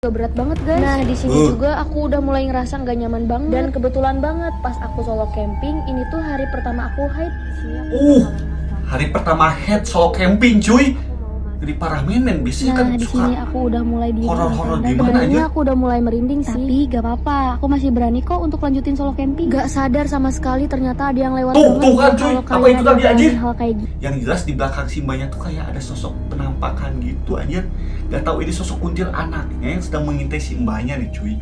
Gak berat banget guys. Nah di sini juga aku udah mulai ngerasa nggak nyaman banget. Dan kebetulan banget pas aku solo camping ini tuh hari pertama aku hide. Hari pertama head solo camping cuy. Jadi parah men biasanya kan di suka sini aku udah mulai di horor-horor dan gimana sebenarnya aja. aku udah mulai merinding sih. Tapi gak apa-apa, aku masih berani kok untuk lanjutin solo camping. Gak sadar sama sekali ternyata ada yang lewat Tuh kan cuy, apa itu tadi anjir? hal kayak gitu. Yang jelas di belakang simbanya tuh kayak ada sosok penampakan gitu anjir. Gak tahu ini sosok kuntil anaknya yang sedang mengintai simbanya nih cuy.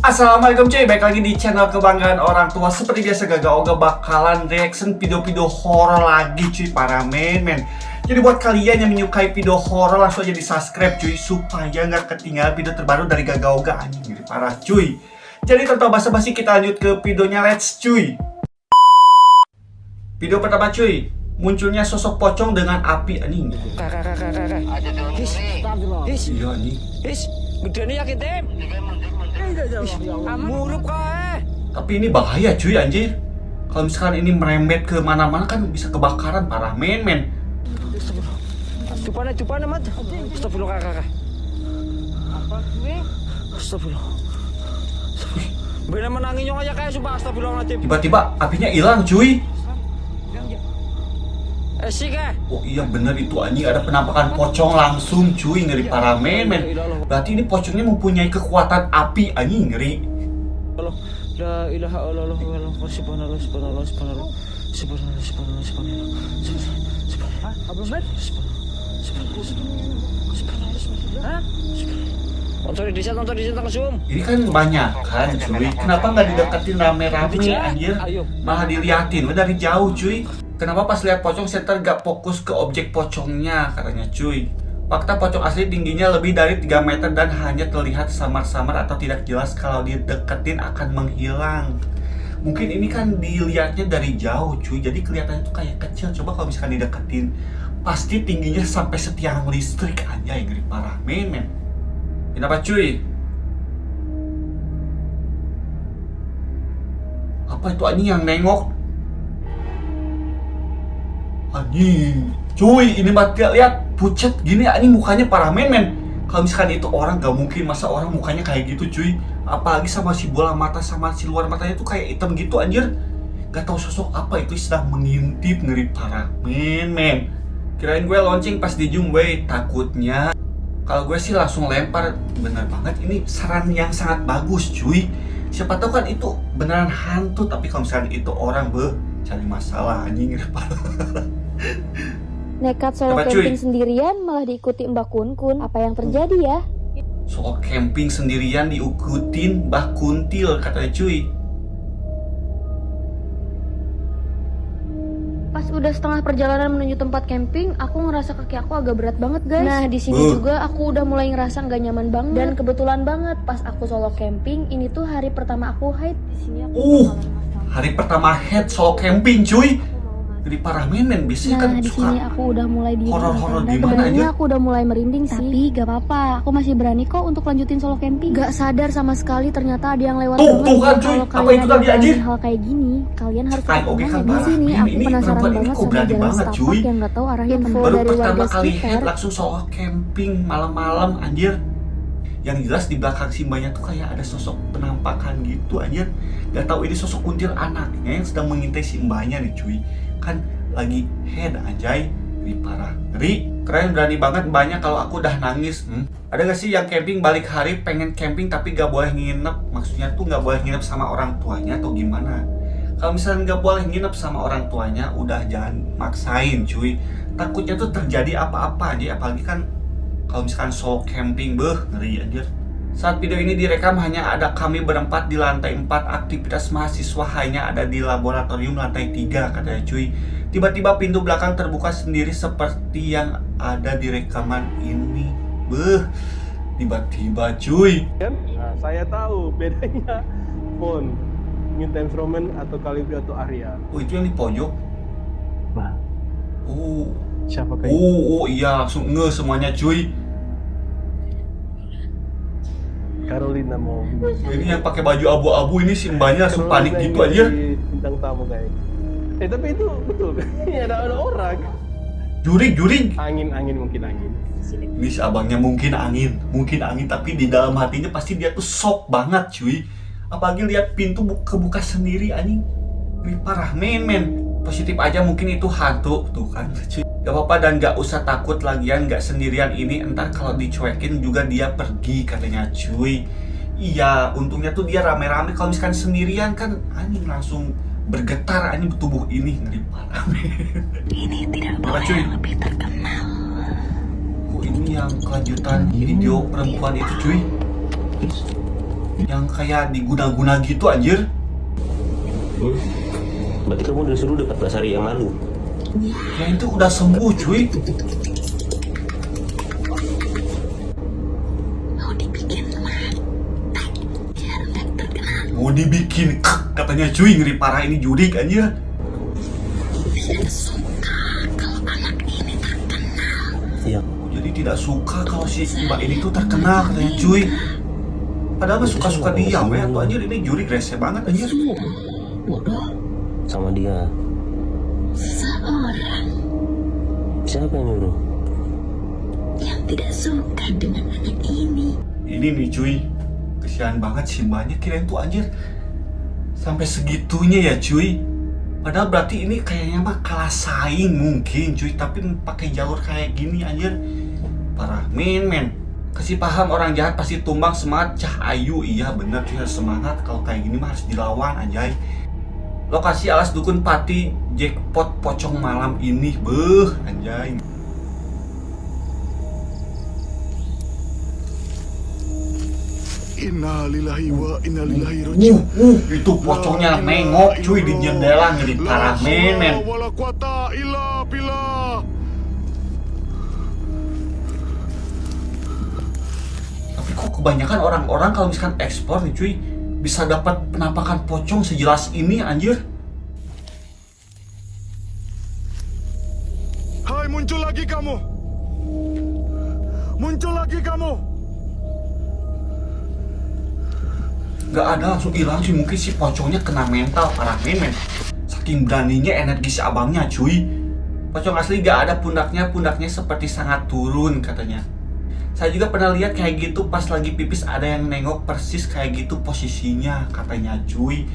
Assalamualaikum cuy, balik lagi di channel kebanggaan orang tua. Seperti biasa Gaga Oga bakalan reaction video-video horor lagi cuy para men. Jadi buat kalian yang menyukai video horor langsung aja di subscribe cuy, supaya nggak ketinggalan video terbaru dari Gaga Oga anjing jadi parah cuy. Jadi tanpa basa-basi kita lanjut ke videonya, let's cuy. Video pertama cuy, munculnya sosok pocong dengan api anjing. Iya anjing. Gede nih yakin tim. Murup kae. Tapi ini bahaya cuy anjir. Kalau misalkan ini merembet ke mana-mana kan bisa kebakaran parah men. Cupane mat. Astagfirullah kakak. Apa gue? Astagfirullah. Bener menangin nyong aja kayak sumpah astagfirullahaladzim. Tiba-tiba apinya hilang cuy. Sih kah? Oh iya bener itu anjing, ada penampakan pocong langsung cuy, ngeri parah men. Berarti ini pocongnya mempunyai kekuatan api anjing, ngeri. Allah, la ilaha illallah, subhanallah. Nonton di sana langsung. Ini kan banyak kan cuy, kenapa nggak dideketin rame-rame anjir? Malah diliatin, udah dari jauh cuy. Kenapa pas lihat pocong center gak fokus ke objek pocongnya katanya cuy. Fakta pocong asli tingginya lebih dari 3 meter dan hanya terlihat samar-samar atau tidak jelas kalau dideketin akan menghilang. Mungkin ini kan dilihatnya dari jauh cuy, jadi kelihatannya tuh kayak kecil. Coba kalau misalkan dideketin, pasti tingginya sampai setiang listrik aja yang ngeri parah men. Kenapa cuy? Apa itu anjing yang nengok? Anjing, cuy, ini mati lihat pucat gini anjing mukanya parah men. Kalau misalkan itu orang gak mungkin masa orang mukanya kayak gitu cuy. Apalagi sama si bola mata sama si luar matanya tuh kayak hitam gitu anjir. Gak tahu sosok apa itu sedang mengintip, ngeri parah men. Kirain gue launching pas di Zoom way, takutnya kalau gue sih langsung lempar. Bener banget ini saran yang sangat bagus cuy. Siapa tahu kan itu beneran hantu, tapi kalau misalkan itu orang cari masalah anjing ngeri parah. Nekat solo camping sendirian malah diikuti Mbak Kun. Apa yang terjadi ya? Solo camping sendirian diikutin Mbah Kuntil katanya cuy. Pas udah setengah perjalanan menuju tempat camping, aku ngerasa kaki aku agak berat banget guys. Nah di sini juga aku udah mulai ngerasa nggak nyaman banget. Dan kebetulan banget pas aku solo camping ini tuh hari pertama aku hide. Di sini aku hari pertama head solo camping cuy. Jadi parah men biasanya kan di suka sini aku udah mulai di horor-horor dan gimana sebenarnya aja. aku udah mulai merinding sih. Tapi gak apa-apa, aku masih berani kok untuk lanjutin solo camping. Gak sadar sama sekali ternyata ada yang lewat Tuh kan cuy, apa itu tadi anjir? Hal kayak gini, kalian harus oke kan di sini. Aku ini penasaran perempuan ini banget kok sama berani jalan banget cuy. setapak yang gak tahu arahnya kemana. Baru Dari pertama warga kali sekitar head langsung solo camping malam-malam anjir. Yang jelas di belakang simbanya tuh kayak ada sosok penampakan gitu anjir. Gak tahu ini sosok kuntil anaknya yang sedang mengintai simbanya nih cuy. Kan lagi head anjay, ngeri parah. Ngeri, keren berani banget banyak kalau aku udah nangis. Ada gak sih yang camping balik hari pengen camping tapi gak boleh nginep? Maksudnya tuh gak boleh nginep sama orang tuanya atau gimana? Kalau misalnya gak boleh nginep sama orang tuanya, udah jangan maksain cuy. Takutnya tuh terjadi apa-apa aja, apalagi kan kalau misalkan solo camping, ngeri anjir. Saat video ini direkam hanya ada kami berempat di lantai 4, aktivitas mahasiswa hanya ada di laboratorium lantai 3 katanya cuy. Tiba-tiba pintu belakang terbuka sendiri seperti yang ada di rekaman ini. Tiba-tiba cuy. Nah, saya tahu bedanya phone, Nintendo Instrument atau Calibri atau Aria. Oh itu yang di pojok. Nah, Oh. siapa kayak? Oh iya langsung semuanya cuy. Carolina mau. Ini yang pakai baju abu-abu ini si mbaknya langsung panik gitu aja. Bintang tamu kayak. Tapi itu betul kan? Ini ada orang. Jurig. Angin mungkin angin. Ini si abangnya mungkin angin, tapi di dalam hatinya pasti dia tuh shock banget cuy. Apalagi lihat pintu kebuka sendiri anjing. Ini parah men. Positif aja mungkin itu hantu tuh kan cuy. Gak apa-apa dan gak usah takut lagian gak sendirian ini, entar kalau dicuekin juga dia pergi katanya cuy. Iya, untungnya tuh dia rame-rame, kalau misalkan sendirian kan anjing langsung bergetar anjing tubuh ini, ngeri parah men. Ini tidak boleh lebih terkenal. Ini yang kelanjutan video perempuan itu cuy, yang kayak diguna-guna gitu anjir. Berarti kamu disuruh 14 hari yang lalu. Ya itu udah sembuh cuy. Mau dibikin mati biar nggak terkenal. Mau dibikin katanya cuy, ngeri parah ini jurik anjir. Tidak suka kalau anak ini terkenal. Iya. Jadi tidak suka kalau si mbak ini tuh terkenal katanya cuy. Padahal mah suka-suka dia weh tuh anjir, ini jurik rese banget anjir. Bodoh. Sama dia. Seorang Siapa yang nyuruh? yang tidak suka dengan anak ini. Ini nih cuy, kesian banget si mbaknya, kirain tuh anjir sampai segitunya ya cuy. Padahal berarti ini kayaknya mah kalah saing mungkin cuy, tapi pakai jalur kayak gini anjir. Parah men. Kasih paham orang jahat pasti tumbang, semangat Cah Ayu. Iya bener cuy, harus semangat, kalau kayak gini mah harus dilawan anjay. Lokasi alas dukun Pati, jackpot pocong malam ini, beuh anjay. Innalillahi wa inna ilaihi raji'un. Itu pocongnya nengok cuy di jendela, ngeri parah men. Wala quwata illa billah. Tapi kok kebanyakan orang-orang kalau misalkan ekspor nih cuy, bisa dapat penampakan pocong sejelas ini anjir. Hai, muncul lagi kamu. Gak ada, langsung hilang cuy. Mungkin si pocongnya kena mental parah men. Saking beraninya energi si abangnya cuy. Pocong asli gak ada pundaknya seperti sangat turun katanya. Saya juga pernah lihat kayak gitu pas lagi pipis, ada yang nengok persis kayak gitu posisinya katanya cuy.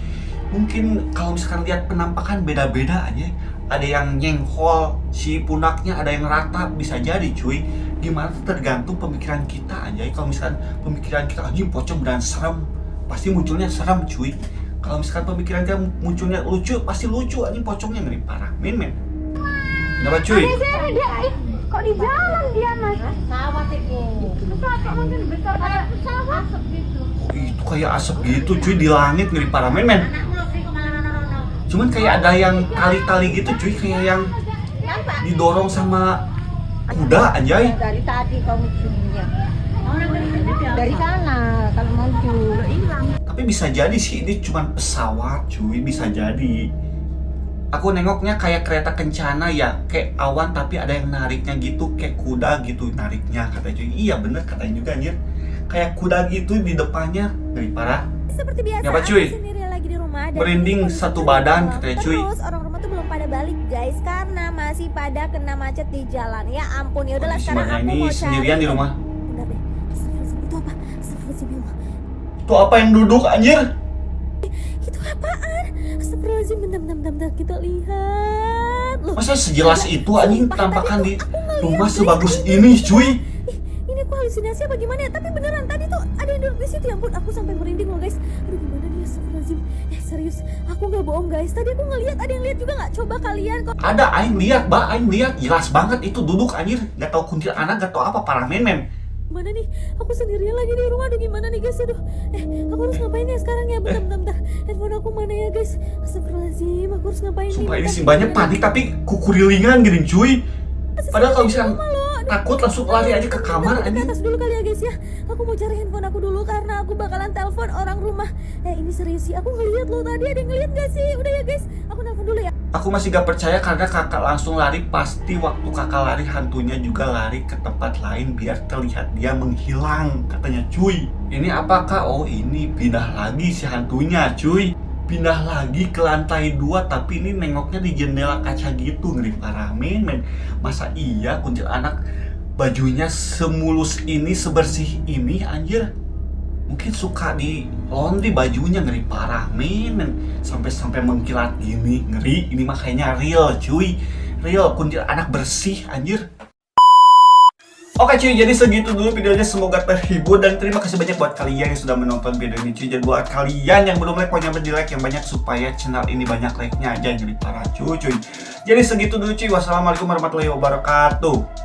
Mungkin kalau misalkan lihat penampakan beda-beda aja. Ada yang nyenghol si pundaknya, ada yang rata, bisa jadi cuy. Gimana tergantung pemikiran kita aja. Kalau misalkan pemikiran kita anjing pocong dan serem, pasti munculnya serem cuy. Kalau misalkan pemikiran kita munculnya lucu, pasti lucu anjing pocongnya, ngeri parah men. Kenapa cuy? Kok di jalan dia mas? Pesawat itu. Pesawat mungkin besar kayak pesawat asap gitu. Itu kayak asap gitu cuy di langit, ngeri parah men. Cuman kayak ada yang tali-tali gitu cuy, kayak yang didorong sama kuda anjay. Dari tadi kamu sininya. Dari sana kalau muncul hilang. Tapi bisa jadi sih ini cuman pesawat cuy, bisa jadi. Aku nengoknya kayak kereta kencana ya, kayak awan tapi ada yang nariknya gitu, kayak kuda gitu nariknya katanya cuy. Iya bener katanya juga anjir. Kayak kuda gitu di depannya, ngeri parah. Seperti biasa, Ngapa, cuy? aku sendiri lagi di rumah dan Merinding ini satu kondisi badan normal. katanya cuy. Terus orang rumah tuh belum pada balik guys karena masih pada kena macet di jalan. Ya ampun, ya udahlah Kondisi sekarang mbaknya aku ini mau cari. sendirian di rumah. Bentar deh. Astagfirullahaladzim, itu apa? Astagfirullahaladzim, ya Allah. Itu apa yang duduk anjir? Itu apaan? Astagfirullahaladzim, bentar kita lihat. Loh, Masa sejelas itu anjing sumpah, penampakan tadi di tuh aku ngeliat, rumah guys. sebagus ini cuy. Ini aku halusinasi apa gimana ya? Tapi beneran tadi tuh ada yang duduk di situ, ya ampun, aku sampai merinding loh guys. Aduh gimana nih, astagfirullahaladzim. Serius, aku nggak bohong guys. Tadi aku ngeliat, ada yang lihat juga nggak? Coba kalian kok. Ada aing lihat, aing lihat jelas banget itu duduk anjir. Gak tau kuntilanak, gak tau apa, parah men. Gimana nih? Aku sendirian lagi di rumah. Aduh gimana nih guys? Aduh. Aku harus ngapain ya sekarang ya? Bentar. Handphone aku mana ya guys? Astagfirullahaladzim, aku harus ngapain nih? Sumpah ini Bentar, sih banyak bentar. panik tapi kukurilingan gini cuy. Masih Padahal kalau di misalkan rumah loh. Aduh. takut langsung lari aja ke kamar Kita ke anjing. atas dulu kali ya guys ya. Aku mau cari handphone aku dulu karena aku bakalan telepon orang rumah. Ini serius sih. Aku ngeliat loh tadi, ada yang ngeliat gak sih? Udah ya guys, aku telepon dulu ya. Aku masih gak percaya karena kakak langsung lari. Pasti waktu kakak lari hantunya juga lari ke tempat lain biar terlihat dia menghilang katanya cuy. Ini apakah? Oh ini pindah lagi si hantunya cuy. pindah lagi ke lantai 2, tapi ini nengoknya di jendela kaca gitu, ngeri parah men. Masa iya kuntilanak bajunya semulus ini, sebersih ini anjir. Mungkin suka di laundry bajunya, ngeri parah men. Sampai mengkilat gini, ngeri. Ini mah kayaknya real cuy, real kuntilanak bersih anjir. Oke cuy, jadi segitu dulu videonya, semoga terhibur dan terima kasih banyak buat kalian yang sudah menonton video ini cuy. Dan buat kalian yang belum like, pokoknya di like yang banyak supaya channel ini banyak like-nya aja, jadi parah cuy. Jadi segitu dulu cuy, wassalamualaikum warahmatullahi wabarakatuh.